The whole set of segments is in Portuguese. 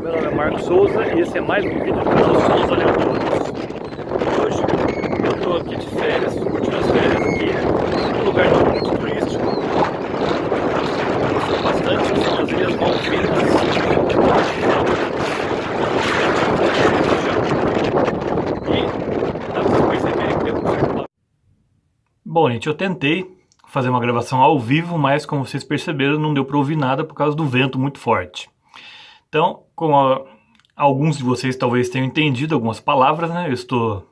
Meu nome é Marcos Souza e esse é mais um vídeo do canal Souza Leopoldo. Hoje eu estou aqui de férias, curtindo as férias aqui, num lugar não muito turístico. Eu gosto bastante, são as Ilhas Malvinas. E dá pra vocês perceberem que tem um certo... Bom, gente, eu tentei fazer uma gravação ao vivo, mas como vocês perceberam, não deu para ouvir nada por causa do vento muito forte. Então, como alguns de vocês talvez tenham entendido algumas palavras, né? Eu estou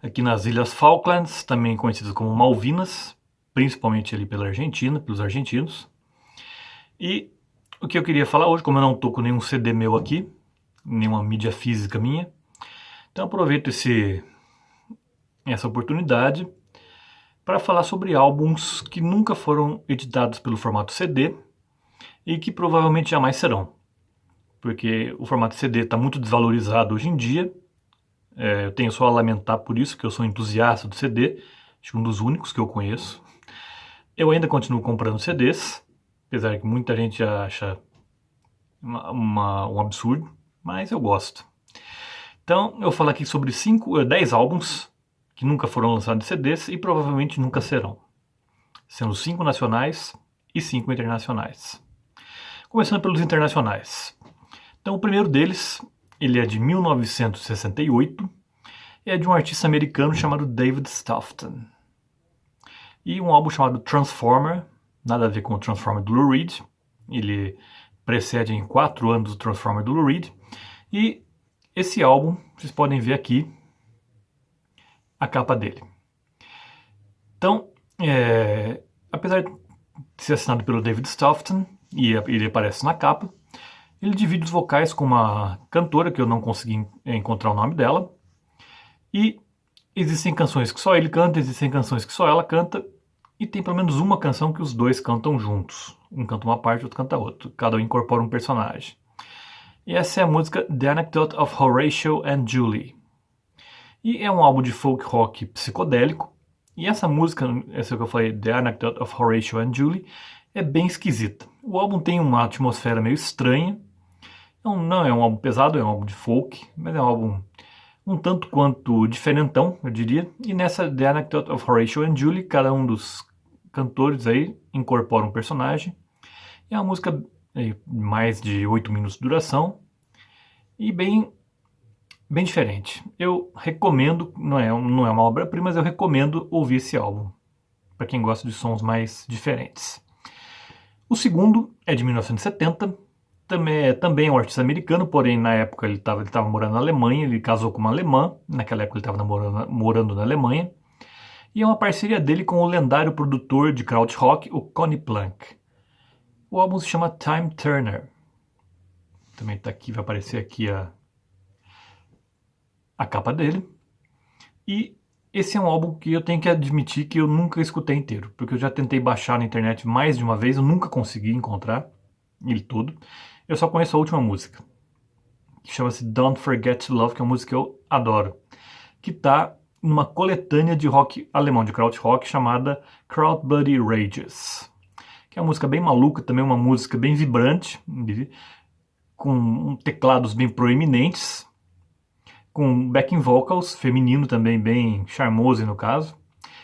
aqui nas Ilhas Falklands, também conhecidas como Malvinas, principalmente ali pela Argentina, pelos argentinos. E o que eu queria falar hoje, como eu não estou com nenhum CD meu aqui, nenhuma mídia física minha, então aproveito essa oportunidade para falar sobre álbuns que nunca foram editados pelo formato CD e que provavelmente jamais serão. Porque o formato CD está muito desvalorizado hoje em dia. Eu tenho só a lamentar por isso, que eu sou entusiasta do CD, acho que um dos únicos que eu conheço. Eu ainda continuo comprando CDs, apesar que muita gente acha um absurdo, mas eu gosto. Então, eu vou falar aqui sobre 10 álbuns que nunca foram lançados em CDs e provavelmente nunca serão, sendo 5 nacionais e 5 internacionais. Começando pelos internacionais. Então, o primeiro deles, ele é de 1968, e é de um artista americano chamado David Stoughton. E um álbum chamado Transformer, nada a ver com o Transformer do Lou Reed, ele precede em 4 anos o Transformer do Lou Reed, e esse álbum, vocês podem ver aqui a capa dele. Então, apesar de ser assinado pelo David Stoughton, e ele aparece na capa, ele divide os vocais com uma cantora que eu não consegui encontrar o nome dela. E existem canções que só ele canta, existem canções que só ela canta. E tem pelo menos uma canção que os dois cantam juntos. Um canta uma parte, outro canta outra. Cada um incorpora um personagem. E essa é a música The Anecdote of Horatio and Julie. E é um álbum de folk rock psicodélico. E essa música, essa que eu falei, The Anecdote of Horatio and Julie, é bem esquisita. O álbum tem uma atmosfera meio estranha. Não é um álbum pesado, é um álbum de folk, mas é um álbum um tanto quanto diferentão, eu diria. E nessa The Anecdote of Horatio and Julie, cada um dos cantores aí incorpora um personagem. É uma música de mais de 8 minutos de duração e bem diferente. Eu recomendo, não é uma obra-prima, mas eu recomendo ouvir esse álbum, para quem gosta de sons mais diferentes. O segundo é de 1970, também é um artista americano, porém na época ele estava morando na Alemanha, ele casou com uma alemã, naquela época ele estava morando na Alemanha, e é uma parceria dele com o lendário produtor de krautrock, o Conny Plank. O álbum se chama Time Turner. Também está aqui, vai aparecer aqui a capa dele. E esse é um álbum que eu tenho que admitir que eu nunca escutei inteiro, porque eu já tentei baixar na internet mais de uma vez, eu nunca consegui encontrar ele todo. Eu só conheço a última música, que chama-se Don't Forget to Love, que é uma música que eu adoro, que está numa coletânea de rock alemão, de krautrock, chamada Krautbloody Rages, que é uma música bem maluca, também uma música bem vibrante, com teclados bem proeminentes, com backing vocals, feminino também, bem charmoso no caso.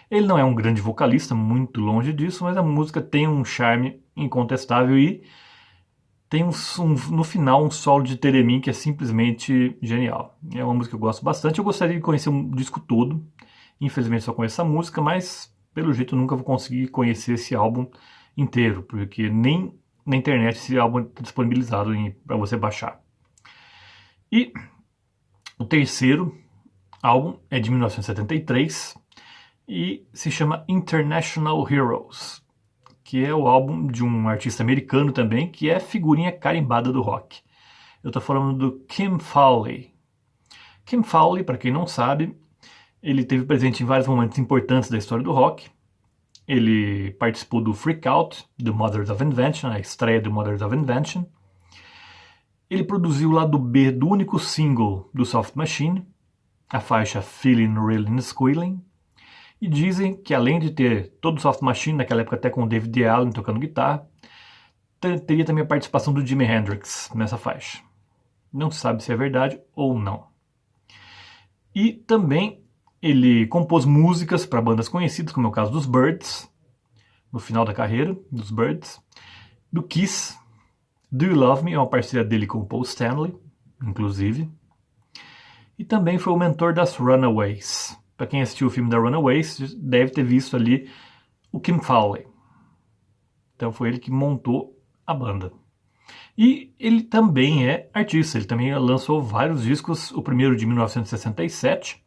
Ele não é um grande vocalista, muito longe disso, mas a música tem um charme incontestável e tem no final um solo de theremin que é simplesmente genial. É uma música que eu gosto bastante, eu gostaria de conhecer o disco todo, infelizmente só conheço essa música, mas pelo jeito eu nunca vou conseguir conhecer esse álbum inteiro, porque nem na internet esse álbum está disponibilizado para você baixar. E o terceiro álbum é de 1973 e se chama International Heroes, que é o álbum de um artista americano também, que é figurinha carimbada do rock. Eu estou falando do Kim Fowley. Kim Fowley, para quem não sabe, ele esteve presente em vários momentos importantes da história do rock. Ele participou do Freak Out, do Mothers of Invention, a estreia do Mothers of Invention. Ele produziu o lado B do único single do Soft Machine, a faixa Feeling Real Squealing. E dizem que além de ter todo o Soft Machine, naquela época até com o David Allen tocando guitarra, teria também a participação do Jimi Hendrix nessa faixa. não se sabe se é verdade ou não. E também ele compôs músicas para bandas conhecidas, como é o caso dos Byrds, no final da carreira dos Byrds, do Kiss, Do You Love Me, é uma parceria dele com o Paul Stanley, inclusive, e também foi o mentor das Runaways. Para quem assistiu o filme da Runaways, deve ter visto ali o Kim Fowley. Então foi ele que montou a banda. E ele também é artista, ele também lançou vários discos, o primeiro de 1967,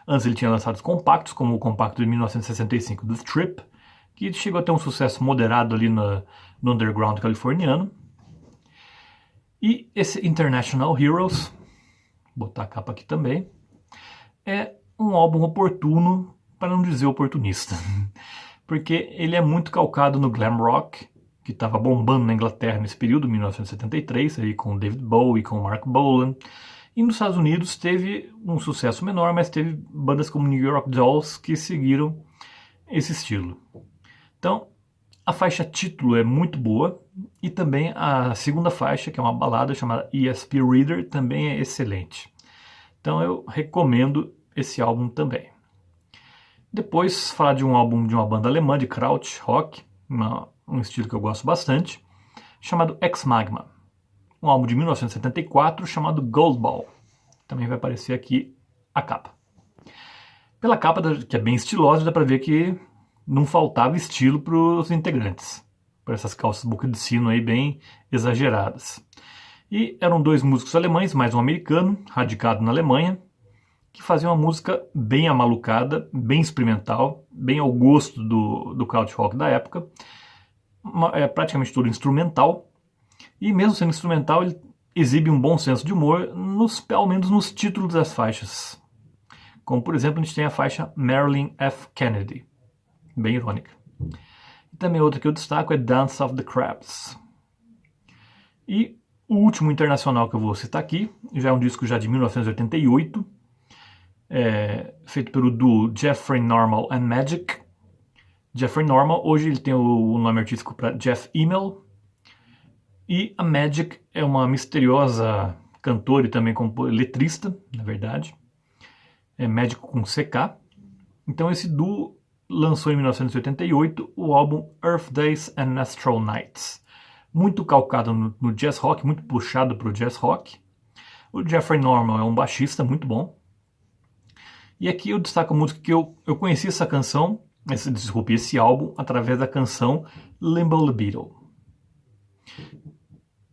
antes ele tinha lançado os compactos, como o compacto de 1965 do Trip, que chegou a ter um sucesso moderado ali no underground californiano. E esse International Heroes, vou botar a capa aqui também, é um álbum oportuno, para não dizer oportunista, porque ele é muito calcado no glam rock, que estava bombando na Inglaterra nesse período, 1973, aí com David Bowie, com Mark Bolan. E nos Estados Unidos teve um sucesso menor, mas teve bandas como New York Dolls que seguiram esse estilo. Então, a faixa título é muito boa, e também a segunda faixa, que é uma balada chamada ESP Reader, também é excelente. Então eu recomendo esse álbum também. Depois, falar de um álbum de uma banda alemã de krautrock, um estilo que eu gosto bastante, chamado Ex Magma. Um álbum de 1974 chamado Goldball. Também vai aparecer aqui a capa. Pela capa, que é bem estilosa, dá para ver que não faltava estilo para os integrantes. Por essas calças boca de sino aí bem exageradas. E eram dois músicos alemães, mais um americano, radicado na Alemanha, que faziam uma música bem amalucada, bem experimental, bem ao gosto do krautrock da época. É praticamente tudo instrumental, e mesmo sendo instrumental, ele exibe um bom senso de humor, ao menos nos títulos das faixas. Como, por exemplo, a gente tem a faixa Marilyn F. Kennedy, bem irônica. E também outra que eu destaco é Dance of the Crabs. E o último internacional que eu vou citar aqui, já é um disco já de 1988, feito pelo duo Jeffrey Normal and Magic. Jeffrey Normal, hoje ele tem o nome artístico para Jeff Immel, e a Magic é uma misteriosa cantora e também letrista, na verdade, é médico com CK. Então esse duo lançou em 1988 o álbum Earth Days and Astral Nights, muito calcado no jazz rock, muito puxado para o jazz rock. O Jeffrey Normal é um baixista muito bom. E aqui eu destaco a música que eu conheci essa canção, esse álbum, através da canção Limbo Libido,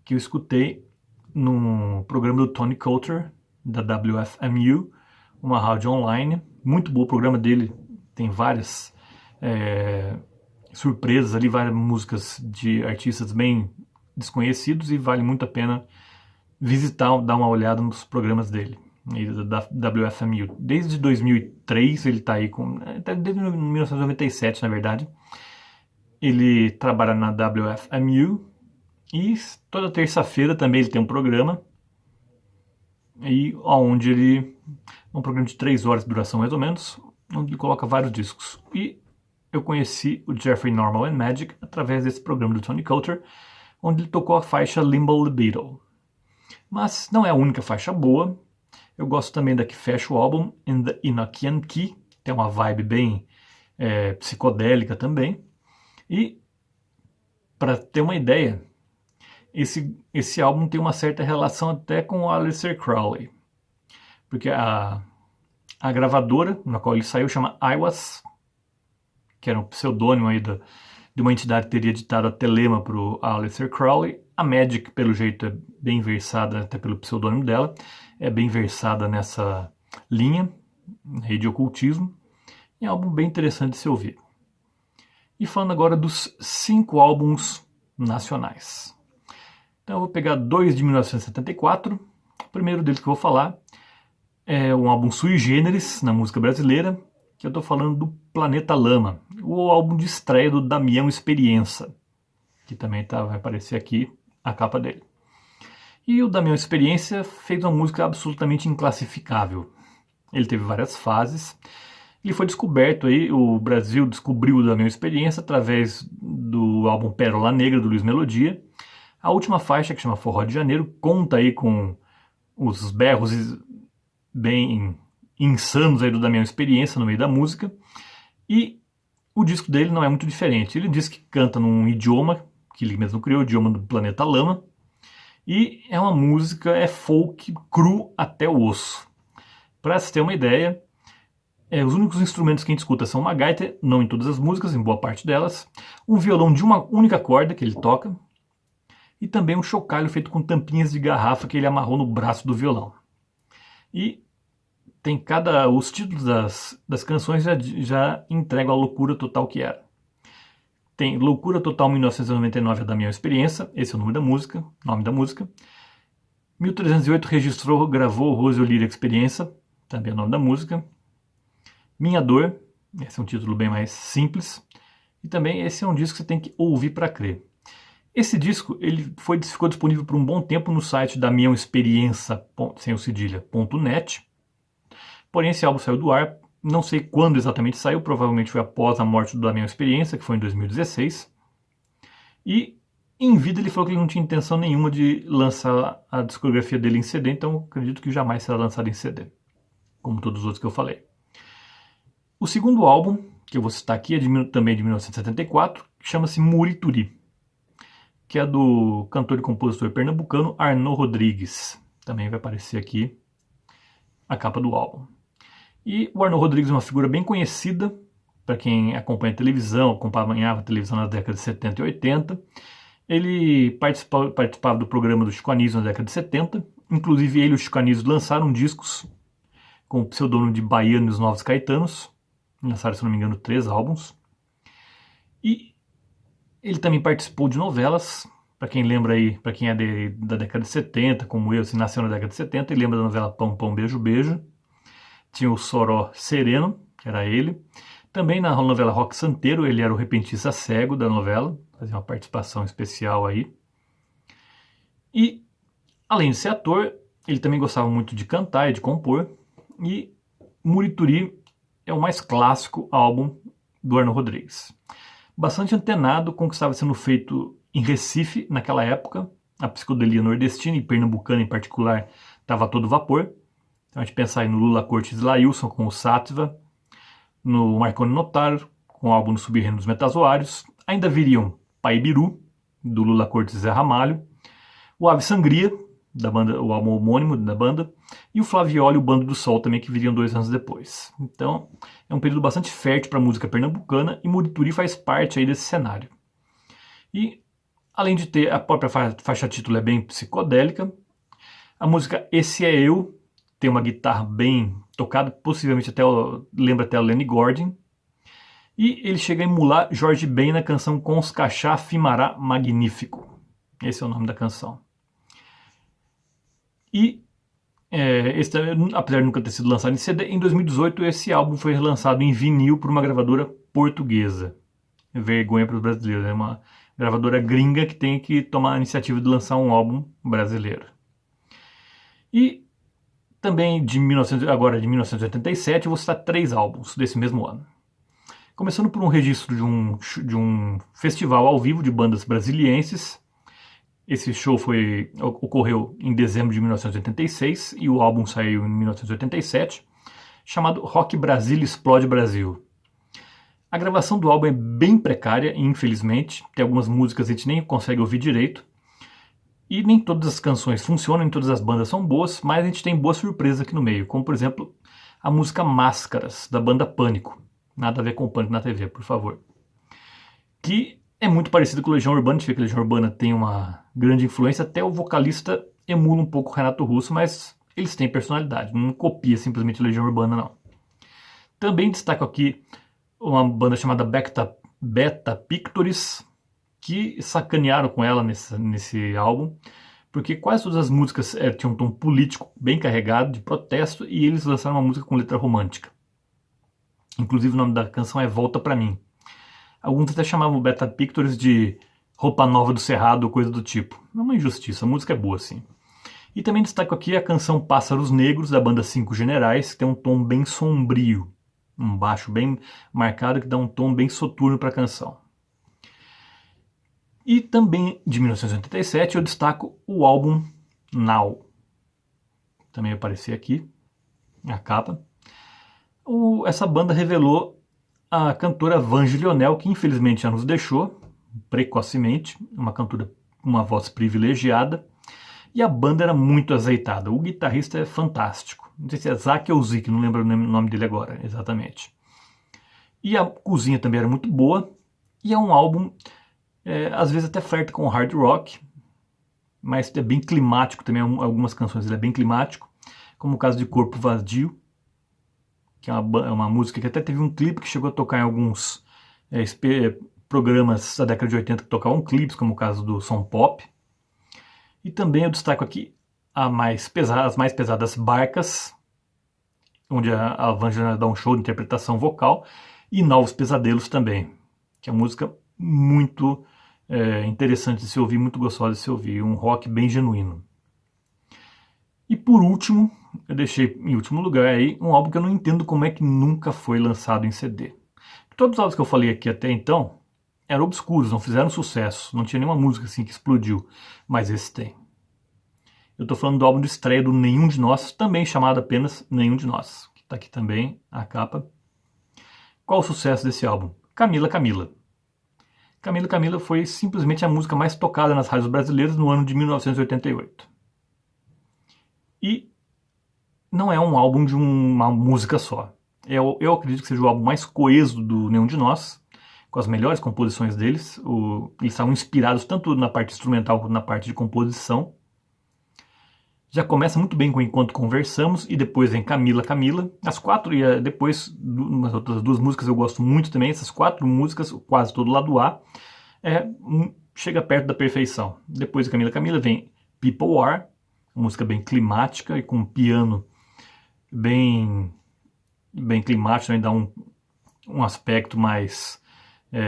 que eu escutei no programa do Tony Coulter, da WFMU, uma rádio online. Muito bom o programa dele, tem várias surpresas ali, várias músicas de artistas bem desconhecidos, e vale muito a pena visitar, dar uma olhada nos programas dele, da WFMU. Desde 2003 ele está aí, desde 1997 na verdade, ele trabalha na WFMU, e toda terça-feira também ele tem um programa, onde ele um programa de 3 horas de duração mais ou menos, onde ele coloca vários discos. E eu conheci o Jeffrey Normal and Magic através desse programa do Tony Coulter, onde ele tocou a faixa Limbo Libido. Mas não é a única faixa boa. Eu gosto também da que fecha o álbum, In the Enochian Key, tem uma vibe bem psicodélica também. E, para ter uma ideia, esse álbum tem uma certa relação até com o Aleister Crowley, porque a gravadora na qual ele saiu chama Aiwas, que era um pseudônimo aí de uma entidade que teria editado a Telema para o Aleister Crowley. A Magic, pelo jeito, é bem versada, até pelo pseudônimo dela, é bem versada nessa linha, rede de ocultismo. É um álbum bem interessante de se ouvir. E falando agora dos 5 álbuns nacionais. Então eu vou pegar 2 de 1974. O primeiro deles que eu vou falar é um álbum sui generis na música brasileira, que eu estou falando do Planeta Lama, o álbum de estreia do Damião Experiência, que também vai aparecer aqui a capa dele. E o Damião Experiência fez uma música absolutamente inclassificável. Ele teve várias fases. Ele foi descoberto aí, o Brasil descobriu o Damião Experiência através do álbum Pérola Negra, do Luiz Melodia. A última faixa, que chama Forró de Janeiro, conta aí com os berros bem insanos aí do Damião Experiência no meio da música. E o disco dele não é muito diferente. Ele diz que canta num idioma que ele mesmo criou, o idioma do planeta Lama. E é uma música, é folk cru até o osso. Para você ter uma ideia, os únicos instrumentos que a gente escuta são uma gaita, não em todas as músicas, em boa parte delas, um violão de uma única corda que ele toca, e também um chocalho feito com tampinhas de garrafa que ele amarrou no braço do violão. E tem os títulos das canções já entregam a loucura total que era. Tem Loucura Total 1999, a Damião Experiência, esse é o nome da música. 1308 registrou, gravou Rose Olíria Experiência, também é o nome da música. Minha Dor, esse é um título bem mais simples. E também esse é um disco que você tem que ouvir para crer. Esse disco ele ficou disponível por um bom tempo no site damiãoexperiência, sem o cedilha.net. Porém, esse álbum saiu do ar, não sei quando exatamente saiu, provavelmente foi após a morte do Damião Experiência, que foi em 2016. E em vida ele falou que ele não tinha intenção nenhuma de lançar a discografia dele em CD, então acredito que jamais será lançado em CD, como todos os outros que eu falei. O segundo álbum, que eu vou citar aqui, é também de 1974, que chama-se Murituri, que é do cantor e compositor pernambucano Arnaud Rodrigues. Também vai aparecer aqui a capa do álbum. E o Arnaud Rodrigues é uma figura bem conhecida para quem acompanha televisão, acompanhava a televisão nas décadas de 70 e 80. Ele participava do programa do Chico Anísio na década de 70. Inclusive ele e o Chico Anísio lançaram discos com o pseudônimo de Baiano e os Novos Caetanos. Lançaram, se não me engano, 3 álbuns. E ele também participou de novelas. Para quem lembra aí, para quem é da década de 70, como eu, se nasceu na década de 70, ele lembra da novela Pão, Pão, Beijo, Beijo. Tinha o Soró Sereno, que era ele. Também na novela Roque Santeiro, ele era o repentista cego da novela, fazia uma participação especial aí. E, além de ser ator, ele também gostava muito de cantar e de compor. E Murituri é o mais clássico álbum do Arnaud Rodrigues. Bastante antenado com o que estava sendo feito em Recife naquela época. A psicodelia nordestina e pernambucana em particular estava a todo vapor. Então a gente pensa aí no Lula Cortes e Laílson com o Sátiva, no Marconi Notário com o álbum No Sub-Reino dos Metazoários. Ainda viriam Paibiru, do Lula Cortes e Zé Ramalho, o Ave Sangria, da banda, o álbum homônimo da banda, e o Flavioli e o Bando do Sol também, que viriam 2 anos depois. Então é um período bastante fértil para a música pernambucana e Murituri faz parte aí desse cenário. E além de ter a própria faixa título é bem psicodélica, a música Esse É Eu tem uma guitarra bem tocada, possivelmente lembra até o Lenny Gordon. E ele chega a emular Jorge Ben na canção Com os Cachá Fimará Magnífico. Esse é o nome da canção. E, apesar de nunca ter sido lançado em CD, em 2018 esse álbum foi relançado em vinil por uma gravadora portuguesa. Vergonha para os brasileiros, é uma gravadora gringa que tem que tomar a iniciativa de lançar um álbum brasileiro. E também de 1987, eu vou citar 3 álbuns desse mesmo ano. Começando por um registro de um festival ao vivo de bandas brasilienses. Esse show ocorreu em dezembro de 1986 e o álbum saiu em 1987, chamado Rock Brasil Explode Brasil. A gravação do álbum é bem precária, infelizmente. Tem algumas músicas que a gente nem consegue ouvir direito. E nem todas as canções funcionam, nem todas as bandas são boas, mas a gente tem boas surpresas aqui no meio, como por exemplo a música Máscaras, da banda Pânico. Nada a ver com o Pânico na TV, por favor. Que é muito parecido com Legião Urbana, a gente vê que Legião Urbana tem uma grande influência, até o vocalista emula um pouco o Renato Russo, mas eles têm personalidade, não copia simplesmente Legião Urbana não. Também destaco aqui uma banda chamada Beta Pictoris, que sacanearam com ela nesse álbum, porque quase todas as músicas tinham um tom político bem carregado, de protesto, e eles lançaram uma música com letra romântica. Inclusive o nome da canção é Volta Pra Mim. Alguns até chamavam o Beta Pictures de Roupa Nova do Cerrado ou coisa do tipo. É uma injustiça, a música é boa sim. E também destaco aqui a canção Pássaros Negros, da banda Cinco Generais, que tem um tom bem sombrio, um baixo bem marcado que dá um tom bem soturno para a canção. E também de 1987 eu destaco o álbum Now. também aparecer aqui, a capa. Essa banda revelou a cantora Vange Lionel, que infelizmente já nos deixou, precocemente, uma cantora com uma voz privilegiada, e a banda era muito azeitada. O guitarrista é fantástico, não sei se é Zak ou Zik, não lembro o nome dele agora, exatamente. E a cozinha também era muito boa, e é um álbum, às vezes até flerta com hard rock, mas é bem climático também, algumas canções ele é bem climático, como o caso de Corpo Vazio, que é uma música que até teve um clipe que chegou a tocar em alguns programas da década de 80 que tocavam clipes, como o caso do Som Pop. E também eu destaco aqui as mais pesadas Barcas, onde a Vange dá um show de interpretação vocal, e Novos Pesadelos também, que é uma música muito interessante de se ouvir, muito gostosa de se ouvir, um rock bem genuíno. E por último, eu deixei em último lugar aí um álbum que eu não entendo como é que nunca foi lançado em CD. Todos os álbuns que eu falei aqui até então eram obscuros, não fizeram sucesso, não tinha nenhuma música assim que explodiu, mas esse tem. Eu estou falando do álbum de estreia do Nenhum de Nós, também chamado apenas Nenhum de Nós, que está aqui também a capa. Qual o sucesso desse álbum? Camila Camila. Camila Camila foi simplesmente a música mais tocada nas rádios brasileiras no ano de 1988. E não é um álbum de uma música só. Eu acredito que seja o álbum mais coeso do Nenhum de Nós, com as melhores composições deles. Eles estavam inspirados tanto na parte instrumental quanto na parte de composição. Já começa muito bem com Enquanto Conversamos e depois vem Camila Camila. As quatro, e depois umas outras duas músicas eu gosto muito também. Essas quatro músicas, quase todo lado A, chega perto da perfeição. Depois de Camila Camila vem People Are, uma música bem climática e com um piano bem climático, também dá um aspecto mais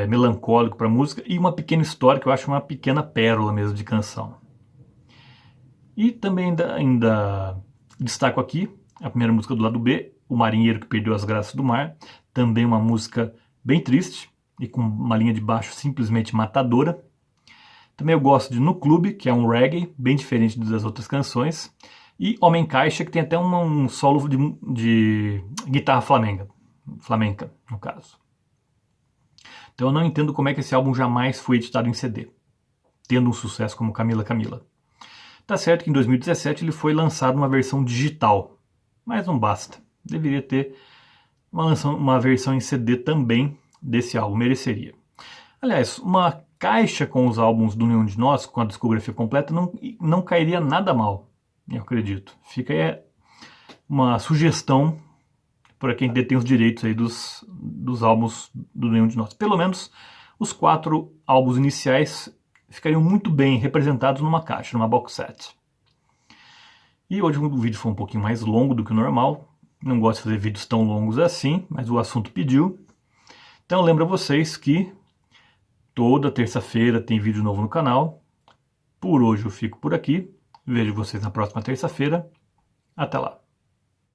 melancólico para a música, e uma pequena história que eu acho uma pequena pérola mesmo de canção. E também ainda destaco aqui a primeira música do lado B, O Marinheiro que Perdeu as Graças do Mar, também uma música bem triste e com uma linha de baixo simplesmente matadora. Também eu gosto de No Clube, que é um reggae bem diferente das outras canções, e Homem Caixa, que tem até um solo de guitarra flamenca, no caso. Então eu não entendo como é que esse álbum jamais foi editado em CD, tendo um sucesso como Camila Camila. Tá certo que em 2017 ele foi lançado uma versão digital, mas não basta. Deveria ter uma versão em CD também desse álbum, mereceria. Aliás, uma caixa com os álbuns do Nenhum de Nós, com a discografia completa, não cairia nada mal, eu acredito. Fica aí uma sugestão para quem detém os direitos aí dos álbuns do Nenhum de Nós. Pelo menos os 4 álbuns iniciais ficariam muito bem representados numa caixa, numa box set. E hoje o vídeo foi um pouquinho mais longo do que o normal. Não gosto de fazer vídeos tão longos assim, mas o assunto pediu. Então lembro a vocês que toda terça-feira tem vídeo novo no canal. Por hoje eu fico por aqui. Vejo vocês na próxima terça-feira. Até lá.